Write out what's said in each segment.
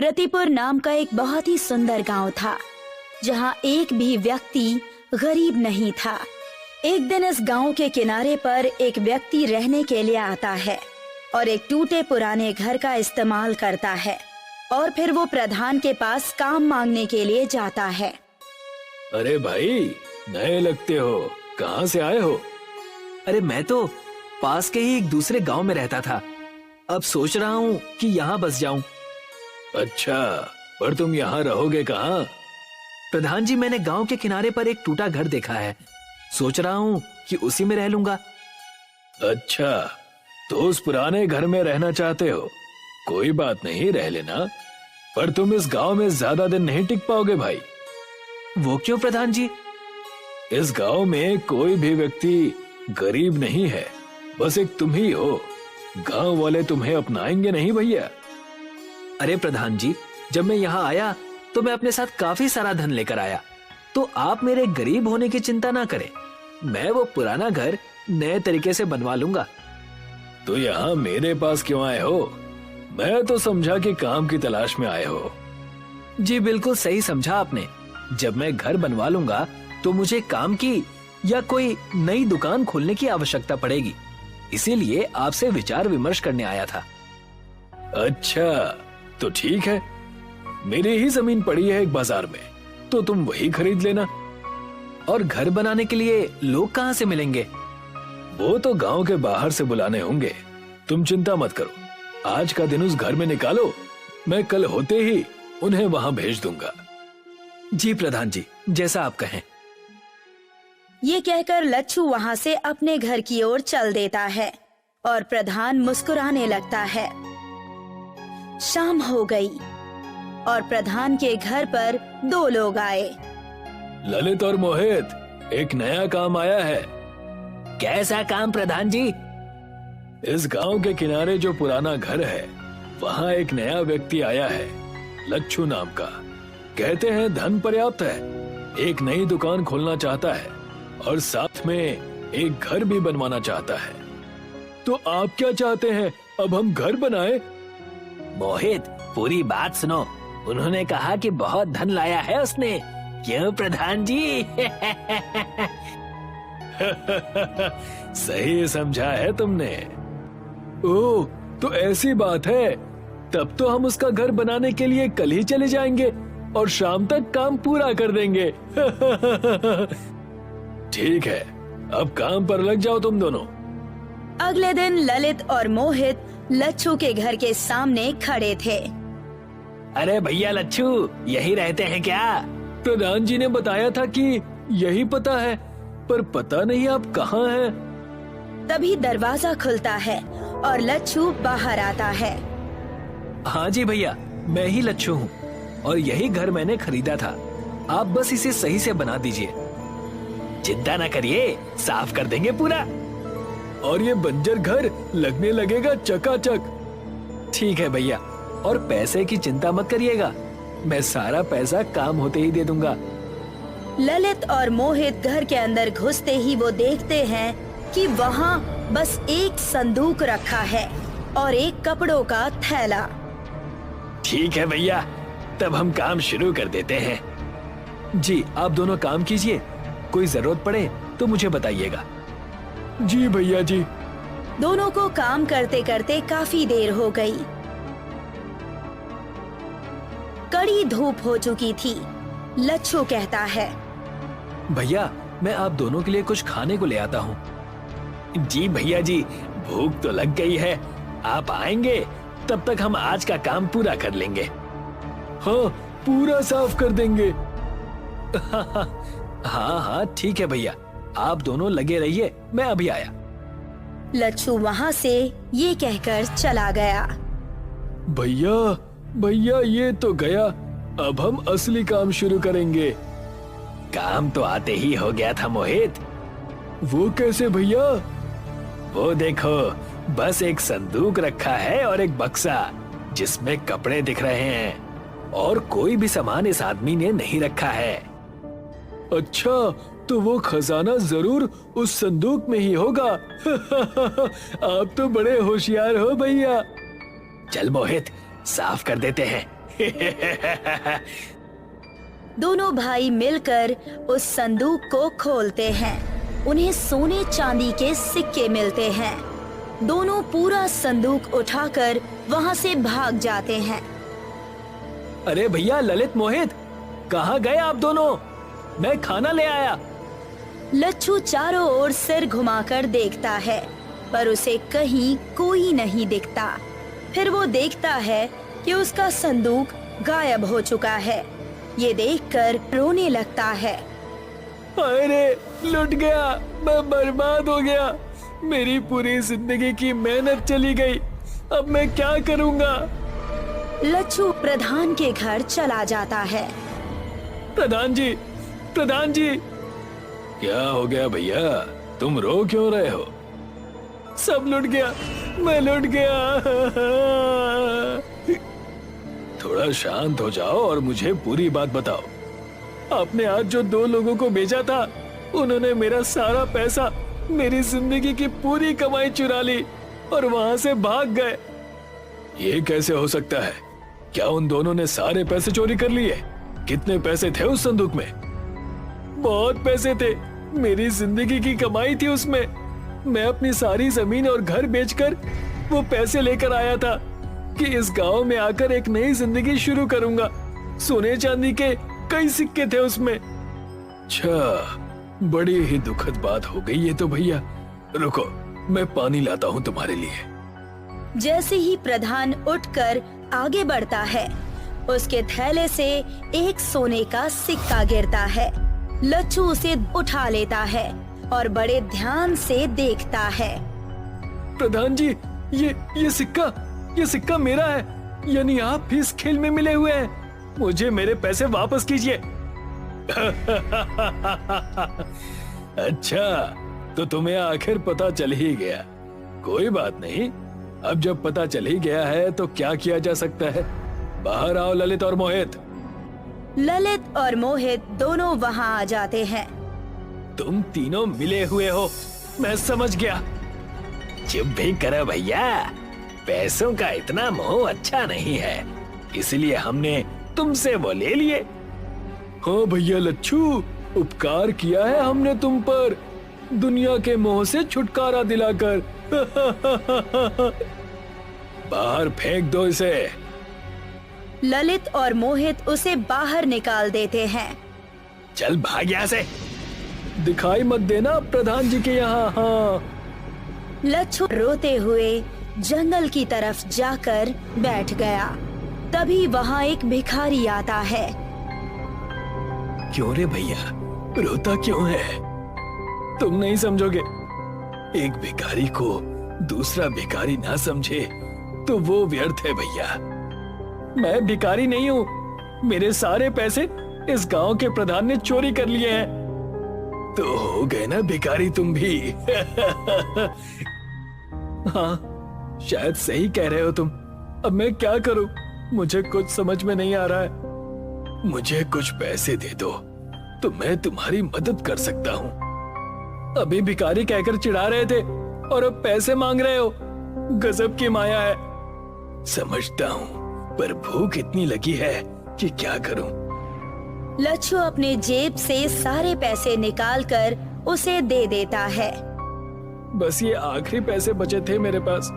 रतिपुर नाम का एक बहुत ही सुंदर गांव था, जहां एक भी व्यक्ति गरीब नहीं था। एक दिन इस गांव के किनारे पर एक व्यक्ति रहने के लिए आता है और एक टूटे पुराने घर का इस्तेमाल करता है और फिर वो प्रधान के पास काम मांगने के लिए जाता है। अरे भाई, नए लगते हो, कहाँ से आए हो? अरे मैं तो पास के ही एक दूसरे गांव में रहता था। अब सोच रहा हूँ कि यहाँ बस जाऊं। अच्छा, पर तुम यहाँ रहोगे कहाँ? प्रधान जी, मैंने गांव के किनारे पर एक टूटा घर देखा है, सोच रहा हूँ कि उसी में रह लूंगा। अच्छा, तो उस पुराने घर में रहना चाहते हो? कोई बात नहीं, रह लेना, पर तुम इस गांव में ज्यादा दिन नहीं टिक पाओगे भाई। वो क्यों प्रधान जी? इस गांव में कोई भी व्यक्ति गरीब नहीं है, बस एक तुम ही हो। गांव वाले तुम्हें अपनाएंगे नहीं भैया। अरे प्रधान जी, जब मैं यहाँ आया तो मैं अपने साथ काफी सारा धन लेकर आया, तो आप मेरे गरीब होने की चिंता ना करें। मैं वो पुराना घर नए तरीके से बनवा लूंगा। तो यहाँ मेरे पास क्यों आए हो? मैं तो समझा कि काम की तलाश में आए हो। जी बिल्कुल सही समझा आपने। जब मैं घर बनवा लूंगा तो मुझे काम की या कोई नई दुकान खोलने की आवश्यकता पड़ेगी, इसीलिए आपसे विचार विमर्श करने आया था। अच्छा, तो ठीक है, मेरी ही जमीन पड़ी है एक बाजार में, तो तुम वही खरीद लेना। और घर बनाने के लिए लोग कहाँ से मिलेंगे? वो तो गांव के बाहर से बुलाने होंगे, तुम चिंता मत करो। आज का दिन उस घर में निकालो, मैं कल होते ही उन्हें वहां भेज दूंगा। जी प्रधान जी, जैसा आप कहें। ये कहकर लच्छू वहाँ से अपने घर की ओर चल देता है और प्रधान मुस्कुराने लगता है। शाम हो गई और प्रधान के घर पर दो लोग आए। ललित और मोहित, एक नया काम आया है। कैसा काम प्रधान जी? इस गांव के किनारे जो पुराना घर है, वहाँ एक नया व्यक्ति आया है, लच्छू नाम का। कहते हैं धन पर्याप्त है, एक नई दुकान खोलना चाहता है और साथ में एक घर भी बनवाना चाहता है। तो आप क्या चाहते हैं, अब हम घर बनाएं? मोहित, पूरी बात सुनो। उन्होंने कहा कि बहुत धन लाया है उसने। क्यों प्रधान जी? सही समझा है तुमने। ओह, तो ऐसी बात है, तब तो हम उसका घर बनाने के लिए कल ही चले जाएंगे और शाम तक काम पूरा कर देंगे। ठीक है, अब काम पर लग जाओ तुम दोनों। अगले दिन ललित और मोहित लच्छू के घर के सामने खड़े थे। अरे भैया लच्छू, यही रहते हैं क्या? प्रधान जी ने बताया था कि यही पता है, पर पता नहीं आप कहाँ हैं। तभी दरवाजा खुलता है और लच्छू बाहर आता है। हाँ जी भैया, मैं ही लच्छू हूँ और यही घर मैंने खरीदा था। आप बस इसे सही से बना दीजिए। चिंता न करिए, साफ कर देंगे पूरा। और ये बंजर घर लगने लगेगा चकाचक। ठीक है भैया, और पैसे की चिंता मत करिएगा, मैं सारा पैसा काम होते ही दे दूंगा। ललित और मोहित घर के अंदर घुसते ही वो देखते हैं कि वहाँ बस एक संदूक रखा है और एक कपड़ों का थैला। ठीक है भैया, तब हम काम शुरू कर देते हैं। जी, आप दोनों काम कीजिए, कोई जरूरत पड़े तो मुझे बताइएगा। जी भैया जी। दोनों को काम करते करते काफी देर हो गई। कड़ी धूप हो चुकी थी। लच्छू कहता है, भैया मैं आप दोनों के लिए कुछ खाने को ले आता हूँ। जी भैया जी, भूख तो लग गई है, आप आएंगे तब तक हम आज का काम पूरा कर लेंगे। हाँ, पूरा साफ कर देंगे। हाँ हाँ ठीक है भैया, आप दोनों लगे रहिए, मैं अभी आया। लच्छू वहाँ से ये कहकर चला गया। भैया भैया, ये तो गया, अब हम असली काम शुरू करेंगे। काम तो आते ही हो गया था मोहित। वो कैसे भैया? वो देखो, बस एक संदूक रखा है और एक बक्सा जिसमें कपड़े दिख रहे हैं, और कोई भी सामान इस आदमी ने नहीं रखा है। अच्छा, तो वो खजाना जरूर उस संदूक में ही होगा। आप तो बड़े होशियार हो भैया। चल मोहित, साफ कर देते हैं। दोनों भाई मिलकर उस संदूक को खोलते हैं। उन्हें सोने चांदी के सिक्के मिलते हैं। दोनों पूरा संदूक उठाकर वहाँ से भाग जाते हैं। अरे भैया ललित, मोहित, कहाँ गए आप दोनों? मैं खाना ले आया। लच्छू चारों ओर सिर घुमाकर देखता है, पर उसे कहीं कोई नहीं दिखता। फिर वो देखता है कि उसका संदूक गायब हो चुका है। ये देखकर रोने लगता है। अरे लुट गया, मैं बर्बाद हो गया। मेरी पूरी जिंदगी की मेहनत चली गई। अब मैं क्या करूँगा? लच्छू प्रधान के घर चला जाता है। प्रधान जी, प्रधान जी। क्या हो गया भैया, तुम रो क्यों रहे हो? सब लुट गया, मैं लुट गया। थोड़ा शांत हो जाओ और मुझे पूरी बात बताओ। आपने आज जो 2 लोगों को भेजा था, उन्होंने मेरा सारा पैसा, मेरी जिंदगी की पूरी कमाई चुरा ली और वहां से भाग गए। ये कैसे हो सकता है? क्या उन दोनों ने सारे पैसे चोरी कर लिए? कितने पैसे थे उस संदूक में? बहुत पैसे थे, मेरी जिंदगी की कमाई थी उसमें। मैं अपनी सारी जमीन और घर बेचकर वो पैसे लेकर आया था कि इस गांव में आकर एक नई जिंदगी शुरू करूंगा। सोने चांदी के कई सिक्के थे उसमें। अच्छा, बड़ी ही दुखद बात हो गई ये तो भैया। रुको, मैं पानी लाता हूँ तुम्हारे लिए। जैसे ही प्रधान उठकर आगे बढ़ता है, उसके थैले से एक सोने का सिक्का गिरता है। लच्छू उसे उठा लेता है और बड़े ध्यान से देखता है। प्रधान जी, ये सिक्का मेरा है, यानी आप भी इस खेल में मिले हुए हैं। मुझे मेरे पैसे वापस कीजिए। अच्छा, तो तुम्हें आखिर पता चल ही गया। कोई बात नहीं, अब जब पता चल ही गया है तो क्या किया जा सकता है। बाहर आओ ललित और मोहित। ललित और मोहित दोनों वहाँ आ जाते हैं। तुम तीनों मिले हुए हो, मैं समझ गया। चुप भी करो भैया, पैसों का इतना मोह अच्छा नहीं है, इसलिए हमने तुमसे वो ले लिए। हाँ भैया लच्छू, उपकार किया है हमने तुम पर, दुनिया के मोह से छुटकारा दिलाकर। बाहर फेंक दो इसे। ललित और मोहित उसे बाहर निकाल देते हैं। चल भाग यहाँ से। दिखाई मत देना प्रधान जी के यहाँ। हाँ। लच्छू रोते हुए जंगल की तरफ जाकर बैठ गया। तभी वहाँ एक भिखारी आता है। क्यों रे भैया, रोता क्यों है? तुम नहीं समझोगे। एक भिखारी को दूसरा भिखारी ना समझे तो वो व्यर्थ है भैया। मैं भिखारी नहीं हूँ, मेरे सारे पैसे इस गांव के प्रधान ने चोरी कर लिए हैं। तो हो गए ना भिखारी तुम भी। हाँ, शायद सही कह रहे हो तुम। अब मैं क्या करूं, मुझे कुछ समझ में नहीं आ रहा है। मुझे कुछ पैसे दे दो तो मैं तुम्हारी मदद कर सकता हूँ। अभी भिखारी कहकर चिढ़ा रहे थे और अब पैसे मांग रहे हो। गजब की माया है। समझता हूँ, पर भूख इतनी लगी है कि क्या करूं। लच्छू अपने जेब से सारे पैसे निकालकर उसे दे देता है। बस ये आखिरी पैसे बचे थे मेरे पास।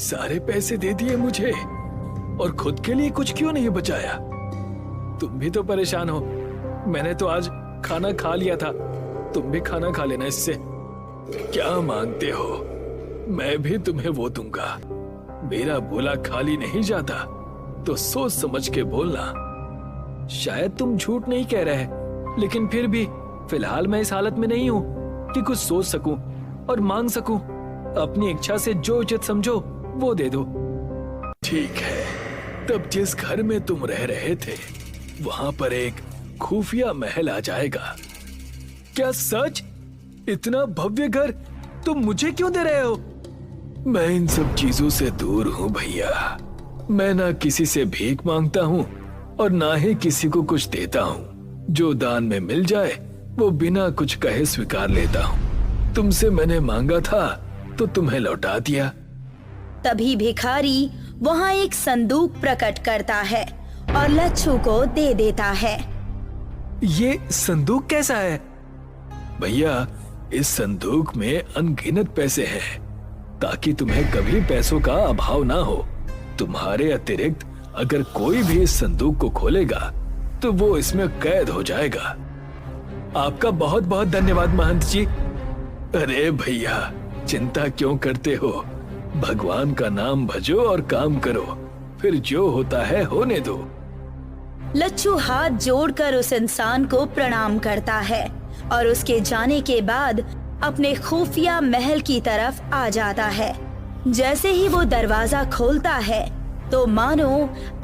सारे पैसे दे दिए मुझे और खुद के लिए कुछ क्यों नहीं बचाया? तुम भी तो परेशान हो। मैंने तो आज खाना खा लिया था, तुम भी खाना खा लेना इससे। क्या मांगते हो? मैं भी तुम्हें वो दूंगा। मेरा बोला खाली नहीं जाता, तो सोच समझ के बोलना। शायद तुम झूठ नहीं कह रहे, लेकिन फिर भी फिलहाल मैं इस हालत में नहीं हूँ कि कुछ सोच सकूं और मांग सकूं। अपनी इच्छा से जो उचित समझो वो दे दो। ठीक है, तब जिस घर में तुम रह रहे थे वहां पर एक खुफिया महल आ जाएगा। क्या सच? इतना भव्य घर तुम मुझे क्यों दे रहे हो? मैं इन सब चीजों से दूर हूँ भैया। मैं ना किसी से भीख मांगता हूँ और ना ही किसी को कुछ देता हूँ। जो दान में मिल जाए वो बिना कुछ कहे स्वीकार लेता हूँ। तुमसे मैंने मांगा था तो तुम्हें लौटा दिया। तभी भिखारी वहाँ एक संदूक प्रकट करता है और लच्छू को दे देता है। ये संदूक कैसा है? भैया, इस संदूक में अनगिनत पैसे हैं, ताकि तुम्हें कभी पैसों का अभाव ना हो। तुम्हारे अतिरिक्त अगर कोई भी इस संदूक को खोलेगा तो वो इसमें कैद हो जाएगा। आपका बहुत बहुत धन्यवाद महंत जी। अरे भैया, चिंता क्यों करते हो? भगवान का नाम भजो और काम करो, फिर जो होता है होने दो। लच्छू हाथ जोड़कर उस इंसान को प्रणाम करता है और उसके जाने के बाद अपने खुफिया महल की तरफ आ जाता है। जैसे ही वो दरवाजा खोलता है तो मानो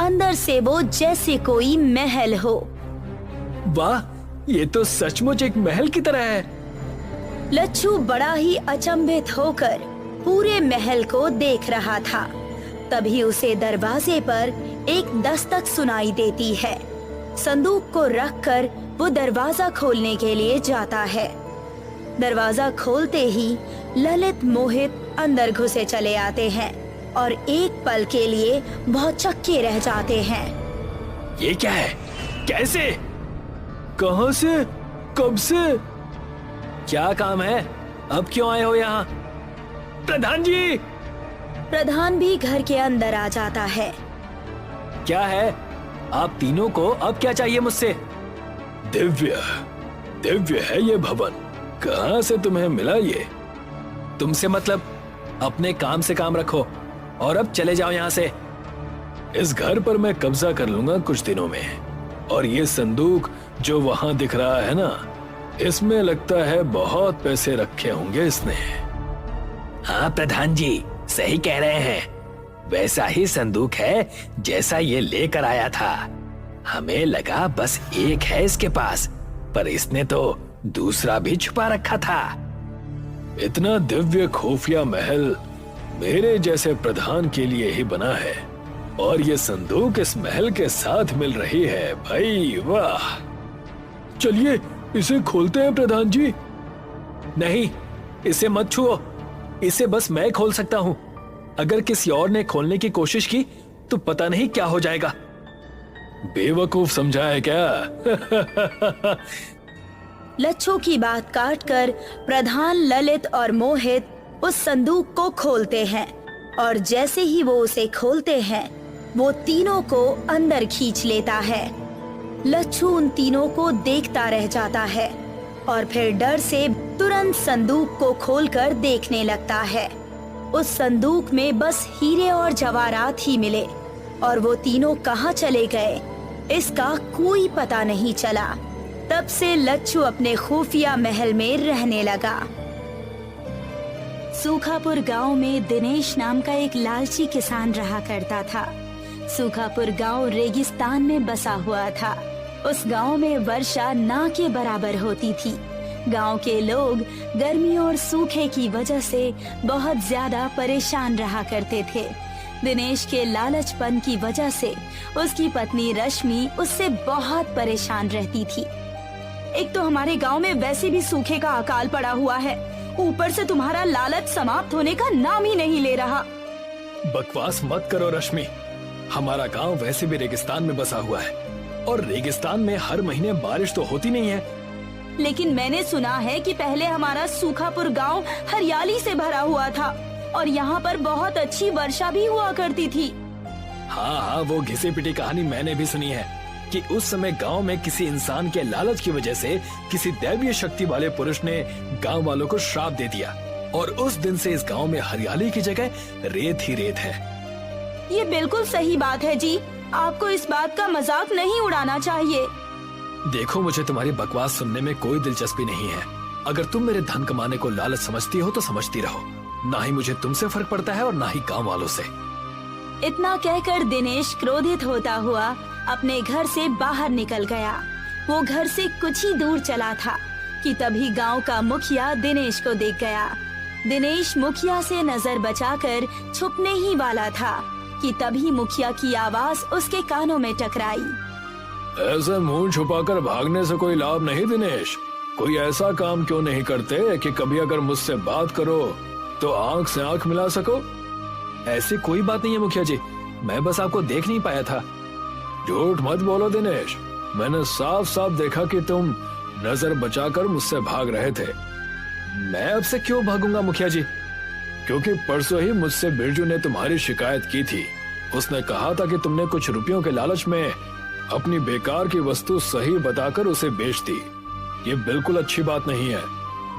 अंदर से वो जैसे कोई महल हो। वाह, ये तो सचमुच एक महल की तरह है। लच्छू बड़ा ही अचंभित होकर पूरे महल को देख रहा था। तभी उसे दरवाजे पर एक दस्तक सुनाई देती है। संदूक को रखकर वो दरवाजा खोलने के लिए जाता है। दरवाजा खोलते ही ललित मोहित अंदर घुसे चले आते हैं और एक पल के लिए बहुत चक्के रह जाते हैं। ये क्या है? कैसे? कहां से? कब से? क्या काम है? अब क्यों आए हो यहाँ? प्रधान जी! प्रधान भी घर के अंदर आ जाता है। क्या है? आप तीनों को अब क्या चाहिए मुझसे? दिव्य है ये भवन। कहां से तुम्हें मिला ये? तुमसे मतलब? अपने काम से काम रखो और अब चले जाओ यहाँ से। इस घर पर मैं कब्जा कर लूंगा कुछ दिनों में, और ये संदूक जो वहां दिख रहा है ना, इसमें लगता है बहुत पैसे रखे होंगे इसने। हाँ प्रधान जी, सही कह रहे हैं। वैसा ही संदूक है जैसा ये लेकर आया था। हमें लगा बस एक है इसके पास, पर इसने तो दूसरा भी छुपा रखा था। इतना दिव्य खुफिया महल मेरे जैसे प्रधान के लिए ही बना है, और ये संदूक इस महल के साथ मिल रही है। भाई वाह! चलिए इसे खोलते हैं प्रधान जी। नहीं, इसे मत छुओ। इसे बस मैं खोल सकता हूँ। अगर किसी और ने खोलने की कोशिश की तो पता नहीं क्या हो जाएगा। बेवकूफ समझा है क्या? लच्छू की बात काटकर प्रधान, ललित और मोहित उस संदूक को खोलते हैं, और जैसे ही वो उसे खोलते हैं वो तीनों को अंदर खींच लेता है। लच्छू उन तीनों को देखता रह जाता है और फिर डर से तुरंत संदूक को खोलकर देखने लगता है। उस संदूक में बस हीरे और जवाहरात ही मिले, और वो तीनों कहाँ चले गए इसका कोई पता नहीं चला। तब से लच्छू अपने खुफिया महल में रहने लगा। सूखापुर गांव में दिनेश नाम का एक लालची किसान रहा करता था। सूखापुर गांव रेगिस्तान में बसा हुआ था। उस गांव में वर्षा ना के बराबर होती थी। गांव के लोग गर्मी और सूखे की वजह से बहुत ज्यादा परेशान रहा करते थे। दिनेश के लालचपन की वजह से उसकी पत्नी रश्मि उससे बहुत परेशान रहती थी। एक तो हमारे गांव में वैसे भी सूखे का अकाल पड़ा हुआ है, ऊपर से तुम्हारा लालच समाप्त होने का नाम ही नहीं ले रहा। बकवास मत करो रश्मि। हमारा गांव वैसे भी रेगिस्तान में बसा हुआ है, और रेगिस्तान में हर महीने बारिश तो होती नहीं है। लेकिन मैंने सुना है कि पहले हमारा सूखापुर गांव हरियाली से भरा हुआ था और यहाँ पर बहुत अच्छी वर्षा भी हुआ करती थी। हाँ, वो घिसी पिटी कहानी मैंने भी सुनी है कि उस समय गांव में किसी इंसान के लालच की वजह से किसी दैवीय शक्ति वाले पुरुष ने गांव वालों को श्राप दे दिया, और उस दिन से इस गांव में हरियाली की जगह रेत ही रेत है। ये बिल्कुल सही बात है जी। आपको इस बात का मजाक नहीं उड़ाना चाहिए। देखो, मुझे तुम्हारी बकवास सुनने में कोई दिलचस्पी नहीं है। अगर तुम मेरे धन कमाने को लालच समझती हो तो समझती रहो। ना ही मुझे तुमसे फर्क पड़ता है और ना ही गांव वालों से। इतना कहकर दिनेश क्रोधित होता हुआ अपने घर से बाहर निकल गया। वो घर से कुछ ही दूर चला था कि तभी गांव का मुखिया दिनेश को देख गया। दिनेश मुखिया से नजर बचाकर छुपने ही वाला था कि तभी मुखिया की आवाज उसके कानों में टकराई। ऐसे मुंह छुपाकर भागने से कोई लाभ नहीं दिनेश। कोई ऐसा काम क्यों नहीं करते कि कभी अगर मुझसे बात करो तो आंख से आंख मिला सको। ऐसी कोई बात नहीं है मुखिया जी। मैं बस आपको देख नहीं पाया था। झूठ मत बोलो दिनेश, मैंने साफ साफ देखा कि तुम नजर बचाकर मुझसे भाग रहे थे। मैं आपसे क्यों भागूंगा मुखिया जी? क्योंकि परसों ही मुझसे बिरजू ने तुम्हारी शिकायत की थी। उसने कहा था कि तुमने कुछ रुपयों के लालच में अपनी बेकार की वस्तु सही बताकर उसे बेच दी। ये बिल्कुल अच्छी बात नहीं है।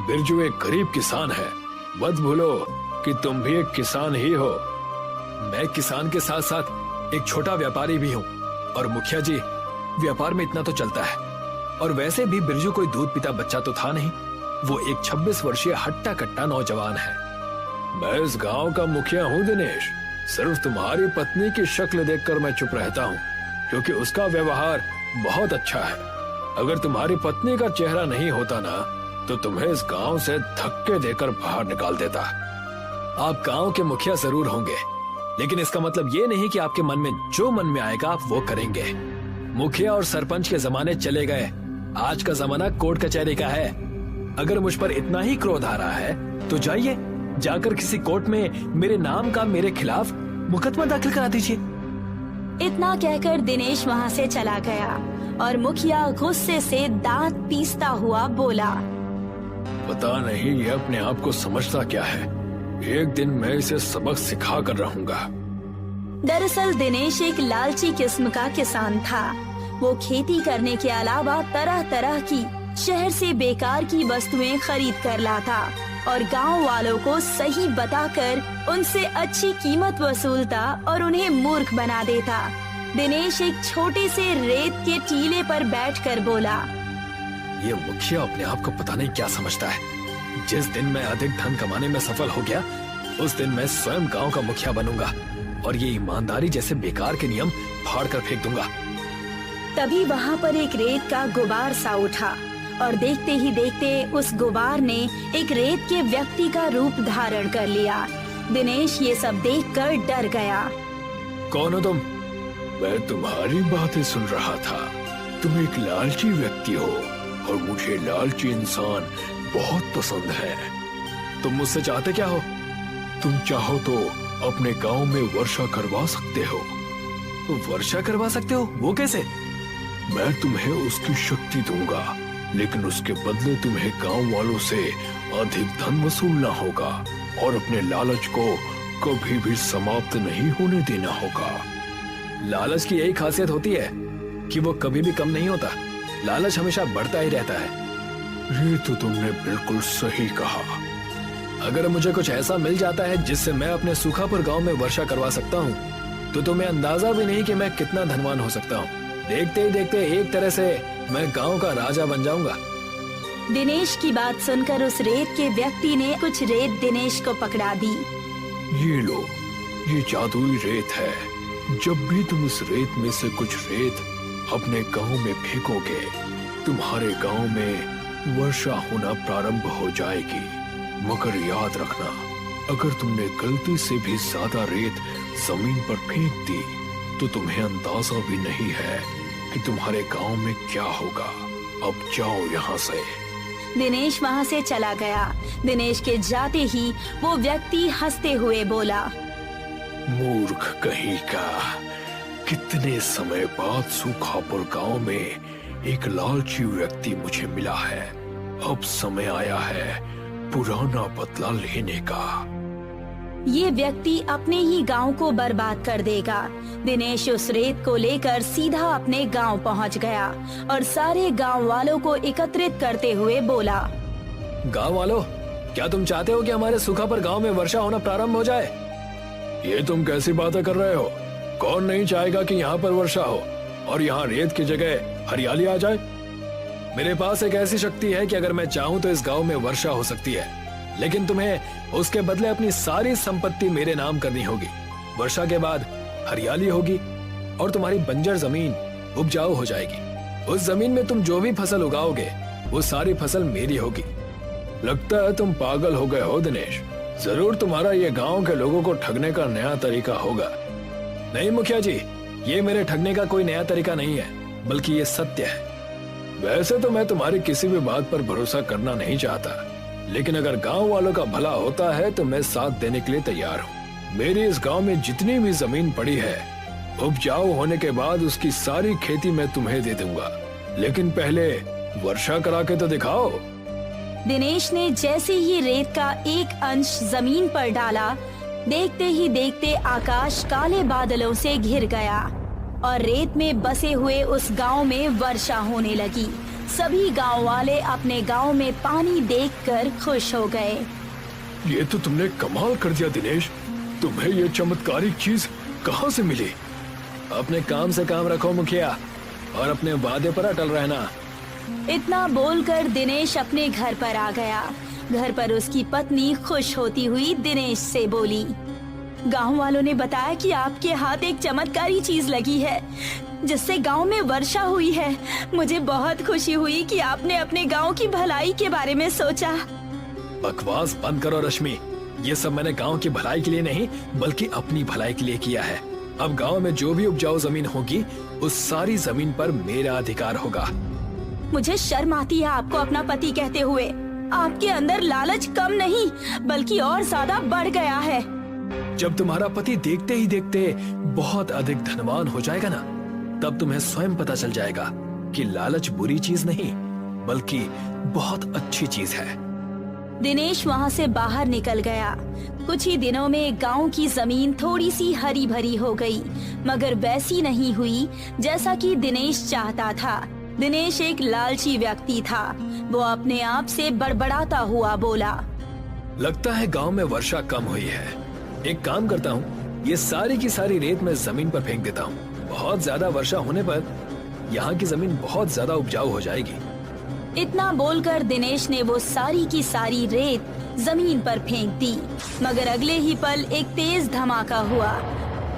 बिरजू एक गरीब किसान है, मत भूलो कि तुम भी एक किसान ही हो। मैं किसान के साथ साथ एक छोटा व्यापारी भी हूँ। और मुखिया जी, व्यापार में इतना तो चलता है। और वैसे भी बिरजू कोई दूध पीता बच्चा तो था नहीं, वो एक 26 वर्षीय हट्टा कट्टा नौजवान है। मैं इस गांव का मुखिया हूँ दिनेश। सिर्फ तुम्हारी पत्नी की शक्ल देखकर मैं चुप रहता हूँ, क्योंकि उसका व्यवहार बहुत अच्छा है। अगर तुम्हारी पत्नी का चेहरा नहीं होता ना, तो तुम्हें इस गांव से धक्के देकर बाहर निकाल देता। आप गांव के मुखिया जरूर होंगे, लेकिन इसका मतलब ये नहीं कि आपके मन में जो मन में आएगा आप वो करेंगे। मुखिया और सरपंच के जमाने चले गए, आज का जमाना कोर्ट कचहरी का है। अगर मुझ पर इतना ही क्रोध आ रहा है तो जाइए, जाकर किसी कोर्ट में मेरे नाम का मेरे खिलाफ मुकदमा दाखिल करा दीजिए। इतना कहकर दिनेश वहाँ से चला गया और मुखिया गुस्से से दांत पीसता हुआ बोला, पता नहीं ये अपने आप को समझता क्या है। एक दिन मैं इसे सबक सिखा कर रहूंगा। दरअसल दिनेश एक लालची किस्म का किसान था। वो खेती करने के अलावा तरह तरह की शहर से बेकार की वस्तुएं खरीद कर लाता और गांव वालों को सही बताकर उनसे अच्छी कीमत वसूलता और उन्हें मूर्ख बना देता। दिनेश एक छोटे से रेत के टीले पर बैठकर बोला, ये मुखिया अपने आप को पता नहीं क्या समझता है। जिस दिन मैं अधिक धन कमाने में सफल हो गया, उस दिन मैं स्वयं गांव का मुखिया बनूंगा और ये ईमानदारी जैसे बेकार के नियम फाड़ कर फेंक दूंगा। तभी वहाँ पर एक रेत का गुबार सा उठा और देखते ही देखते उस गुबार ने एक रेत के व्यक्ति का रूप धारण कर लिया। दिनेश ये सब देखकर डर गया। कौन हो तुम? मैं तुम्हारी बातें सुन रहा था। तुम एक लालची व्यक्ति हो और मुझे लालची इंसान बहुत पसंद है। तुम मुझसे चाहते क्या हो? तुम चाहो तो अपने गांव में वर्षा करवा सकते हो। वर्षा करवा सकते हो? वो कैसे? मैं तुम्हें उसकी शक्ति दूंगा, लेकिन उसके बदले तुम्हें गांव वालों से अधिक धन वसूलना होगा और अपने लालच को कभी भी समाप्त नहीं होने देना होगा। लालच की यही खासियत होती है कि वो कभी भी कम नहीं होता। लालच हमेशा बढ़ता ही रहता है। ये तो तुमने बिल्कुल सही कहा। अगर मुझे कुछ ऐसा मिल जाता है जिससे मैं अपने सूखापुर गांव में वर्षा करवा सकता हूँ, तो तुम्हें अंदाजा भी नहीं कि मैं कितना धनवान हो सकता हूँ। देखते ही देखते एक तरह से मैं गांव का राजा बन जाऊंगा। दिनेश की बात सुनकर उस रेत के व्यक्ति ने कुछ रेत दिनेश को पकड़ा दी। ये लो, ये जादुई रेत है। जब भी तुम इस रेत में से कुछ रेत अपने गांव में फेंकोगे, तुम्हारे गांव में वर्षा होना प्रारंभ हो जाएगी। मगर याद रखना, अगर तुमने गलती से भी ज्यादा रेत जमीन पर फेंक दी, तो तुम्हें अंदाजा भी नहीं है कि तुम्हारे गांव में क्या होगा। अब जाओ यहाँ से। दिनेश वहाँ से चला गया। दिनेश के जाते ही वो व्यक्ति हंसते हुए बोला, मूर्ख कहीं का, कितने समय बाद सूखापुर गांव में एक लालची व्यक्ति मुझे मिला है। अब समय आया है पुराना बदला लेने का। ये व्यक्ति अपने ही गांव को बर्बाद कर देगा। दिनेश उस रेत को लेकर सीधा अपने गांव पहुंच गया और सारे गांव वालों को एकत्रित करते हुए बोला, गांव वालों, क्या तुम चाहते हो कि हमारे सूखापुर गांव में वर्षा होना प्रारंभ हो जाए? ये तुम कैसी बातें कर रहे हो? कौन नहीं चाहेगा कि यहाँ पर वर्षा हो और यहाँ रेत की जगह हरियाली आ जाए? मेरे पास एक ऐसी शक्ति है कि अगर मैं चाहूँ तो इस गांव में वर्षा हो सकती है, लेकिन तुम्हें उसके बदले अपनी सारी संपत्ति मेरे नाम करनी होगी। वर्षा के बाद हरियाली होगी और तुम्हारी बंजर जमीन उपजाऊ हो जाएगी। उस जमीन में तुम जो भी फसल उगाओगे वो सारी फसल मेरी होगी। लगता है तुम पागल हो गए हो दिनेश। जरूर तुम्हारा ये गांव के लोगों को ठगने का नया तरीका होगा। नहीं मुखिया जी, ये मेरे ठगने का कोई नया तरीका नहीं है, बल्कि ये सत्य है। वैसे तो मैं तुम्हारी किसी भी बात पर भरोसा करना नहीं चाहता, लेकिन अगर गांव वालों का भला होता है तो मैं साथ देने के लिए तैयार हूँ। मेरे इस गांव में जितनी भी जमीन पड़ी है, उपजाऊ होने के बाद उसकी सारी खेती मैं तुम्हें दे दूंगा, लेकिन पहले वर्षा करा के तो दिखाओ। दिनेश ने जैसे ही रेत का एक अंश जमीन पर डाला, देखते ही देखते आकाश काले बादलों से घिर गया और रेत में बसे हुए उस गांव में वर्षा होने लगी। सभी गांव वाले अपने गांव में पानी देखकर खुश हो गए। ये तो तुमने कमाल कर दिया दिनेश, तुम्हें ये चमत्कारिक चीज कहाँ से मिली? अपने काम से काम रखो मुखिया, और अपने वादे पर अटल रहना। इतना बोलकर दिनेश अपने घर पर आ गया। घर पर उसकी पत्नी खुश होती हुई दिनेश से बोली, गांव वालों ने बताया कि आपके हाथ एक चमत्कारी चीज लगी है जिससे गांव में वर्षा हुई है। मुझे बहुत खुशी हुई कि आपने अपने गांव की भलाई के बारे में सोचा। बकवास बंद करो रश्मि, ये सब मैंने गांव की भलाई के लिए नहीं बल्कि अपनी भलाई के लिए किया है। अब गांव में जो भी उपजाऊ जमीन होगी उस सारी जमीन पर मेरा अधिकार होगा। मुझे शर्म आती है आपको अपना पति कहते हुए। आपके अंदर लालच कम नहीं बल्कि और ज्यादा बढ़ गया है। जब तुम्हारा पति देखते ही देखते बहुत अधिक धनवान हो जाएगा ना, तब तुम्हें स्वयं पता चल जाएगा कि लालच बुरी चीज नहीं बल्कि बहुत अच्छी चीज है। दिनेश वहाँ से बाहर निकल गया। कुछ ही दिनों में गांव की जमीन थोड़ी सी हरी भरी हो गई, मगर वैसी नहीं हुई जैसा कि दिनेश चाहता था। दिनेश एक लालची व्यक्ति था। वो अपने आप से बड़बड़ाता हुआ बोला, लगता है गांव में वर्षा कम हुई है। एक काम करता हूँ, ये सारी की सारी रेत मैं जमीन पर फेंक देता हूँ। बहुत ज्यादा वर्षा होने पर यहाँ की जमीन बहुत ज्यादा उपजाऊ हो जाएगी। इतना बोलकर दिनेश ने वो सारी की सारी रेत जमीन पर फेंक दी, मगर अगले ही पल एक तेज धमाका हुआ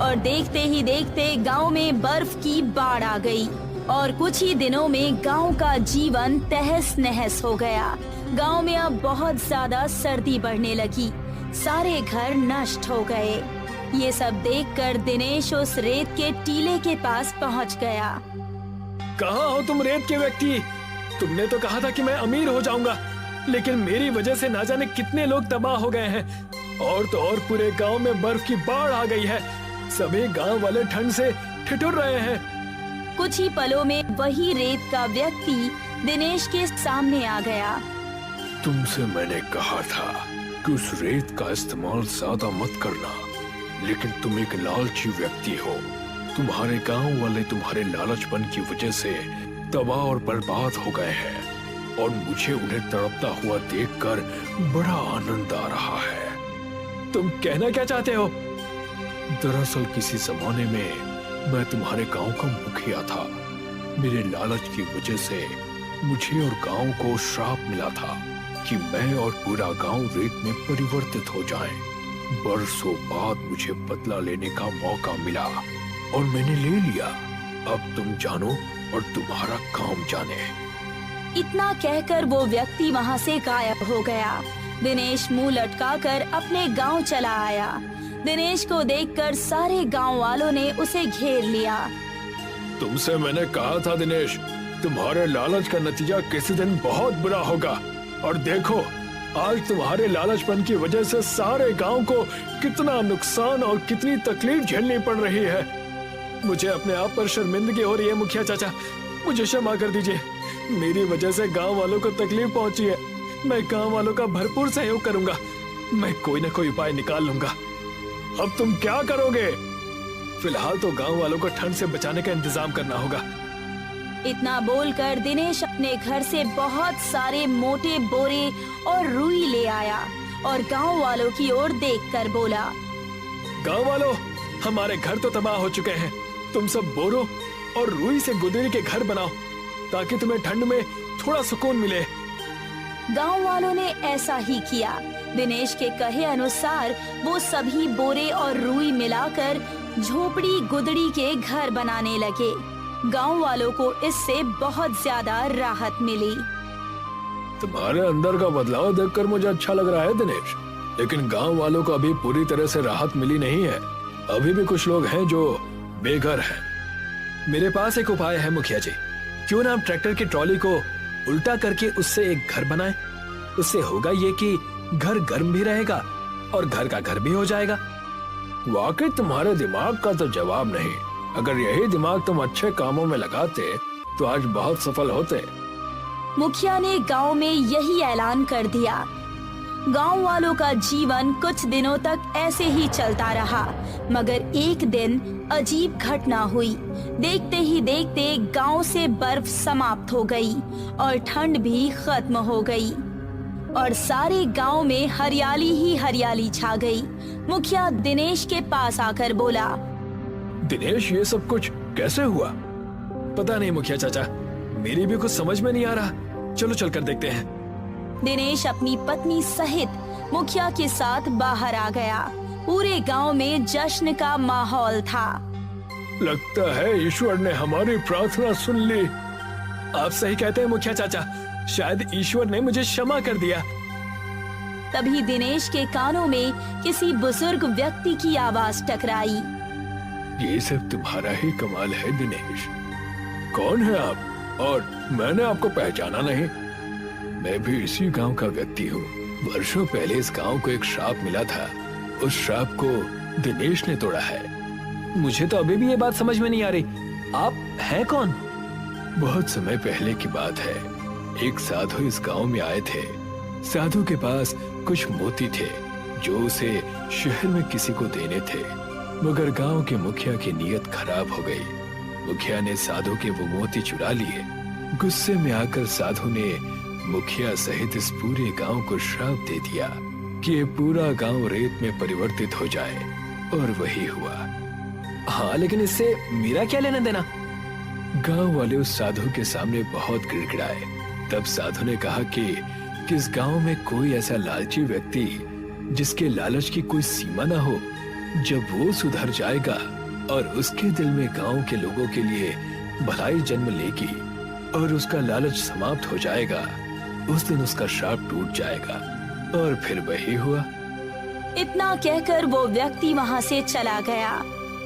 और देखते ही देखते गांव में बर्फ की बाढ़ आ गई और कुछ ही दिनों में गांव का जीवन तहस नहस हो गया। गांव में अब बहुत ज्यादा सर्दी बढ़ने लगी। सारे घर नष्ट हो गए। ये सब देखकर दिनेश उस रेत के टीले के पास पहुंच गया। कहाँ हो तुम रेत के व्यक्ति? तुमने तो कहा था कि मैं अमीर हो जाऊंगा, लेकिन मेरी वजह से ना जाने कितने लोग तबाह हो गए हैं। और तो और पूरे गांव में बर्फ की बाढ़ आ गई है। सभी गांव वाले ठंड से ठिठुर रहे हैं। कुछ ही पलों में वही रेत का व्यक्ति दिनेश के सामने आ गया। तुमसे मैंने कहा था कि उस रेत का इस्तेमाल ज्यादा मत करना, लेकिन तुम एक लालची व्यक्ति हो। तुम्हारे गांव वाले तुम्हारे लालचपन की वजह से तबाह और बर्बाद हो गए हैं और मुझे उन्हें तड़पता हुआ देखकर बड़ा आनंद आ रहा है। तुम कहना क्या चाहते हो? दरअसल किसी जमाने में मैं तुम्हारे गांव का मुखिया था। मेरे लालच की वजह से मुझे और गांव को श्राप मिला था कि मैं और पूरा गांव रेत में परिवर्तित हो जाएं। बरसों बाद मुझे बदला लेने का मौका मिला और मैंने ले लिया। अब तुम जानो और तुम्हारा काम जाने। इतना कहकर वो व्यक्ति वहाँ से गायब हो गया। दिनेश मुंह लटकाकर अपने गांव चला आया। दिनेश को देखकर सारे गांव वालों ने उसे घेर लिया। तुमसे मैंने कहा था दिनेश, तुम्हारे लालच का नतीजा किसी दिन बहुत बुरा होगा। और देखो, आज तुम्हारे लालचपन की वजह से सारे गांव को कितना नुकसान और कितनी तकलीफ झेलनी पड़ रही है। मुझे अपने आप पर शर्मिंदगी हो रही है मुखिया चाचा, मुझे क्षमा कर दीजिए। मेरी वजह से गांव वालों को तकलीफ पहुंची है। मैं गांव वालों का भरपूर सहयोग करूंगा। मैं कोई न कोई उपाय निकाल लूंगा। अब तुम क्या करोगे? फिलहाल तो गांव वालों को ठंड से बचाने का इंतजाम करना होगा। इतना बोलकर दिनेश अपने घर से बहुत सारे मोटे बोरे और रुई ले आया और गांव वालों की ओर देखकर बोला, गांव वालों, हमारे घर तो तबाह हो चुके हैं। तुम सब बोरों और रुई से गुदड़ी के घर बनाओ ताकि तुम्हें ठंड में थोड़ा सुकून मिले। गांव वालों ने ऐसा ही किया। दिनेश के कहे अनुसार वो सभी बोरे और रुई मिलाकर झोपड़ी गुदड़ी के घर बनाने लगे। गांव वालों को इससे बहुत ज्यादा राहत मिली। तुम्हारे अंदर का बदलाव देखकर मुझे अच्छा लग रहा है दिनेश, लेकिन गांव वालों को अभी पूरी तरह से राहत मिली नहीं है। अभी भी कुछ लोग हैं जो बेघर हैं। मेरे पास एक उपाय है मुखिया जी। क्यों ना हम ट्रैक्टर की ट्रॉली को उल्टा करके उससे एक घर बनाएं। उससे होगा ये कि घर गर्म भी रहेगा और घर का घर भी हो जाएगा। वाकई तुम्हारे दिमाग का तो जवाब नहीं। अगर यही दिमाग तुम अच्छे कामों में लगाते तो आज बहुत सफल होते। मुखिया ने गांव में यही ऐलान कर दिया। गांव वालों का जीवन कुछ दिनों तक ऐसे ही चलता रहा, मगर एक दिन अजीब घटना हुई। देखते ही देखते गांव से बर्फ समाप्त हो गई और ठंड भी खत्म हो गई और सारे गांव में हरियाली ही हरियाली छा गई। मुखिया दिनेश के पास आकर बोला, दिनेश, ये सब कुछ कैसे हुआ? पता नहीं मुखिया चाचा, मेरी भी कुछ समझ में नहीं आ रहा। चलो चलकर देखते हैं। दिनेश अपनी पत्नी सहित मुखिया के साथ बाहर आ गया। पूरे गांव में जश्न का माहौल था। लगता है ईश्वर ने हमारी प्रार्थना सुन ली। आप सही कहते हैं मुखिया चाचा, शायद ईश्वर ने मुझे क्षमा कर दिया। तभी दिनेश के कानों में किसी बुजुर्ग व्यक्ति की आवाज टकराई। ये सब तुम्हारा ही कमाल है दिनेश। कौन है आप? और मैंने आपको पहचाना नहीं। मैं भी इसी गांव का व्यक्ति हूँ। वर्षों पहले इस गांव को एक श्राप मिला था। उस श्राप को दिनेश ने तोड़ा है। मुझे तो अभी भी ये बात समझ में नहीं आ रही। आप हैं कौन? बहुत समय पहले की बात है। एक साधु इस गांव में आए थे। साधु के पास कुछ मोती थे जो उसे शहर में किसी को देने थे, मगर गांव के मुखिया की नीयत खराब हो गई। मुखिया ने साधु के वो मोती चुरा लिए। गुस्से में आकर साधु ने मुखिया सहित इस पूरे गांव को श्राप दे दिया कि ये पूरा गांव रेत में परिवर्तित हो जाए, और वही हुआ। हाँ, लेकिन इससे मेरा क्या लेना देना? गांव वाले उस साधु के सामने बहुत गिड़गिड़ाए। तब साधु ने कहा कि इस गांव में कोई ऐसा लालची व्यक्ति जिसके लालच की कोई सीमा ना हो, जब वो सुधर जाएगा और उसके दिल में गांव के लोगों के लिए भलाई जन्म लेगी और उसका लालच समाप्त हो जाएगा, उस दिन उसका श्राप टूट जाएगा। और फिर वही हुआ। इतना कहकर वो व्यक्ति वहाँ से चला गया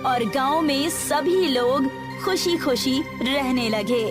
और गांव में सभी लोग खुशी खुशी रहने लगे।